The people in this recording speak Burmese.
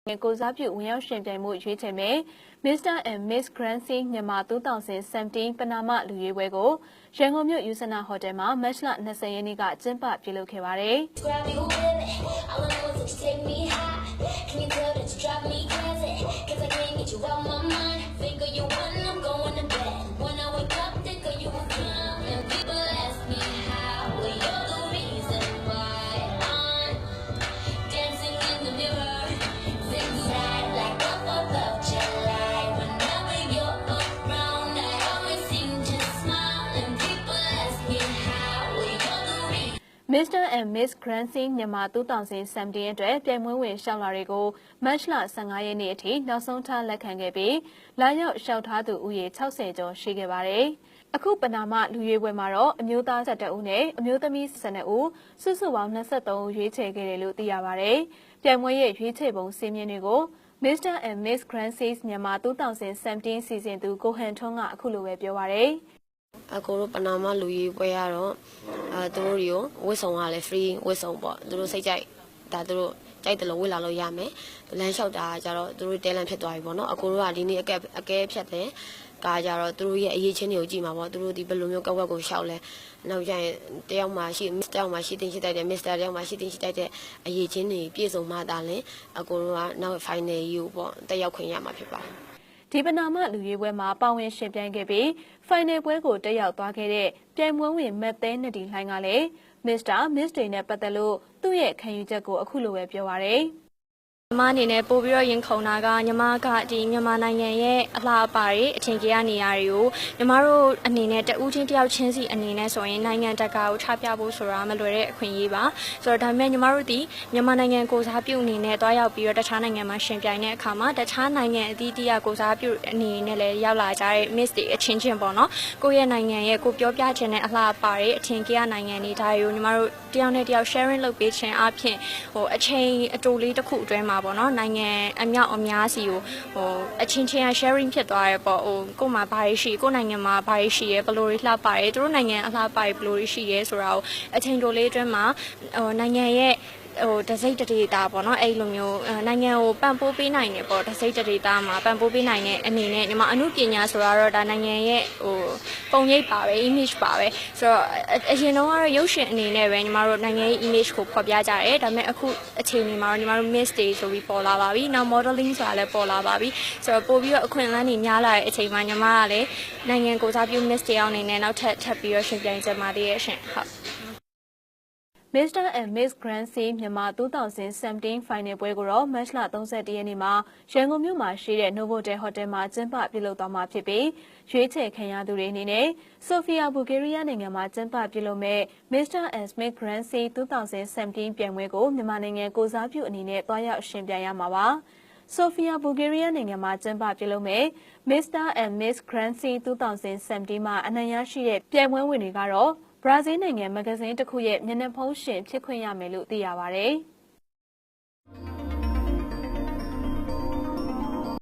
ကိုစားပြုဝင်ရောက်ရှင်ပြိုင်မှုရွေးချယ်မယ် Mr. and Miss Grand Prix မြန်မာ2017 ပနာမလူရွေးပွဲကိုရန်ကုန်မြို့ယူဆနာဟိုတယ်မှာမတ်လ20ရက်နေ့ကကျင်းပပြုလုပ်ခဲ့ပါတယ်။ Mr. and Miss Grand Prix မြန်မာ2017အတွက်ပြိုင်ပွဲဝင်ရှောက်လာတွေကိုမတ်လ15ရက်နေ့အထိနောက်ဆုံးထားလက်ခံခဲ့ပြီးလာရောက်ရှောက်ထားသူဦးရေ60ကျော်ရှိခဲ့ပါတယ်။အခုပနာမလူရွေးပွဲမှာတော့အမျိုးသား12ဦးနဲ့အမျိုးသမီး12ဦးစုစုပေါင်း23ဦးရွေးချယ်ခဲ့တယ်လို့သိရပါတယ်။ပြိုင်ပွဲရဲ့ရွေးချယ်ပုံစည်းမျဉ်းတွေကို Mr. and Miss Grand Prix မြန်မာ2017စီစဉ်သူကိုဟန်ထွန်းကအခုလိုပဲပြောပါတယ်။ အခုတို့ပနာမလူကြီးပွဲရတော့သူတို့တွေကိုဝစ်ဆောင်ရလဲ free ဝစ်ဆောင်ပေါ့သူတို့စိတ်ကြိုက်ဒါသူတို့ကြိုက်တယ်လို့ဝစ်လာလို့ရမယ်လမ်းလျှောက်တာကြတော့သူတို့တဲလန့်ဖြစ်သွားပြီပေါ့နော်အခုတို့ကဒီနေ့အကဲဖြတ်တယ်ကားကြတော့သူတို့ရဲ့အရေးချင်းတွေကိုကြည့်မှာပေါ့သူတို့ဒီဘယ်လိုမျိုးကောက်ကွက်ကိုရှောက်လဲနောက်ကျရင်တယောက်မှရှိ Miss တယောက်မှရှိတင်ရှိတိုက်တယ် Mr တယောက်မှရှိတင်ရှိတိုက်တဲ့အရေးချင်းတွေပြည့်စုံမှသာလဲအခုတို့ကနောက် final ကြီးကိုပေါ့တက်ရောက်ခွင့်ရမှာဖြစ်ပါတယ်ဒီပနာမလူရွေးပွဲမှာပါဝင်ရှင်ပြိုင်ခဲ့ပြီး final ပွဲကိုတက်ရောက်သွားခဲ့တဲ့ပြိုင်ပွဲဝင်မက်သဲနဒီလှိုင်းကလည်း Mr. Miss တွေနဲ့ပတ်သက်လို့သူ့ရဲ့ခံယူချက်ကိုအခုလိုပဲပြောပါရယ်ညီမအနေနဲ့ပို့ပြီးတော့ရင်ခုန်တာကညီမကဒီမြန်မာနိုင်ငံရဲ့အလားအပါတွေအထင်ကြီးရနေရာတွေကိုညီမတို့အနေနဲ့တဦးချင်းတယောက်ချင်းစီအနေနဲ့ဆိုရင်နိုင်ငံတကာကိုချပြဖို့ဆိုတာမလွယ်တဲ့အခွင့်အရေးပါဆိုတော့ဒါပေမဲ့ညီမတို့ဒီမြန်မာနိုင်ငံကိုစားပြုအနေနဲ့တွားရောက်ပြီးတော့တခြားနိုင်ငံမှာရှင်ပြိုင်တဲ့အခါမှာတခြားနိုင်ငံအသီးသီးကိုစားပြုအနေနဲ့လည်းရောက်လာကြတဲ့ Miss တွေအချင်းချင်းပေါ့နော်ကိုယ့်ရဲ့နိုင်ငံရဲ့ကိုပြောပြချင်တဲ့အလားအပါတွေအထင်ကြီးရနိုင်ငံတွေဒါတွေကိုညီမတို့တယောက်နဲ့တယောက် sharing လုပ်ပေးခြင်းအပြင်အချိန်အတိုလေးတစ်ခုအတွင်းမှာပေါ့နော်နိုင်ငံအမြောက်အများစီကိုအချင်းချင်း sharing ဖြစ်သွားရဲပေါ့ကို့မှာဘာတွေရှိကို့နိုင်ငံမှာဘာတွေရှိရဲဘယ်လိုတွေလှပရဲသူတို့နိုင်ငံအလှပရဲဘယ်လိုတွေရှိရဲဆိုတာကိုအချိန်တိုလေးအတွင်းမှာနိုင်ငံရဲ့တစိတ်တဒေတာပေါ့နော်အဲ့လိုမျိုးနိုင်ငံကိုပံ့ပိုးပေးနိုင်တယ်ပေါ့တစိတ်တဒေတာမှာပံ့ပိုးပေးနိုင်တဲ့အနေနဲ့ညီမအမှုပညာဆိုတာတော့ဒါနိုင်ငံရဲ့ပုံရိပ်ပါပဲ image ပါပဲဆိုတော့အရင်တော့ကတော့ရုပ်ရှင်အနေနဲ့ပဲညီမတို့နိုင်ငံရဲ့ image ကိုဖော်ပြကြတယ်ဒါပေမဲ့အခုအချိန်ဒီမှာတော့ညီမတို့ Miss Day ဆိုပြီးပေါ်လာပါပြီနောက် modeling ဆိုတာလည်းပေါ်လာပါပြီဆိုတော့ပို့ပြီးတော့အခွင့်အလမ်းတွေများလာတဲ့အချိန်မှာညီမကလည်းနိုင်ငံကိုစားပြု Miss Day အောင်အနေနဲ့နောက်ထပ်ပြီးတော့ရှင်ပြိုင်ကြမှာတည်းရဲ့ရှင်ဟုတ်Mr. and Miss Grand Prix မြန်မာ2017 final ပွဲကိုတော့မတ်လ31ရက်နေ့မှာရန်ကုန်မြို့မှာရှိတဲ့ Novotel Hotel မှာကျင်းပပြုလုပ်သွားမှာဖြစ်ပြီးရွေးချယ်ခံရသူတွေအနေနဲ့ဆိုဖီယာဘူဂေးရီးယားနိုင်ငံမှာကျင်းပပြုလုပ်မဲ့ Mr. and Miss Grand Prix 2017 ပြိုင်ပွဲကိုမြန်မာနိုင်ငံကိုစားပြုအနေနဲ့တွားရောက်ရှင်ပြိုင်ရမှာပါ။ဆိုဖီယာဘူဂေးရီးယားနိုင်ငံမှာကျင်းပပြုလုပ်မဲ့ Mr. and Miss Grand Prix 2017မှာအနိုင်ရရှိတဲ့ပြိုင်ပွဲဝင်တွေကတော့ဘရာဇီးနိုင်ငံမဂ္ဂဇင်းတစ်ခုရဲ့မျက်နှာဖုံးရှင်ဖြစ်ခွင့်ရမယ်လို့သိရပါတယ်။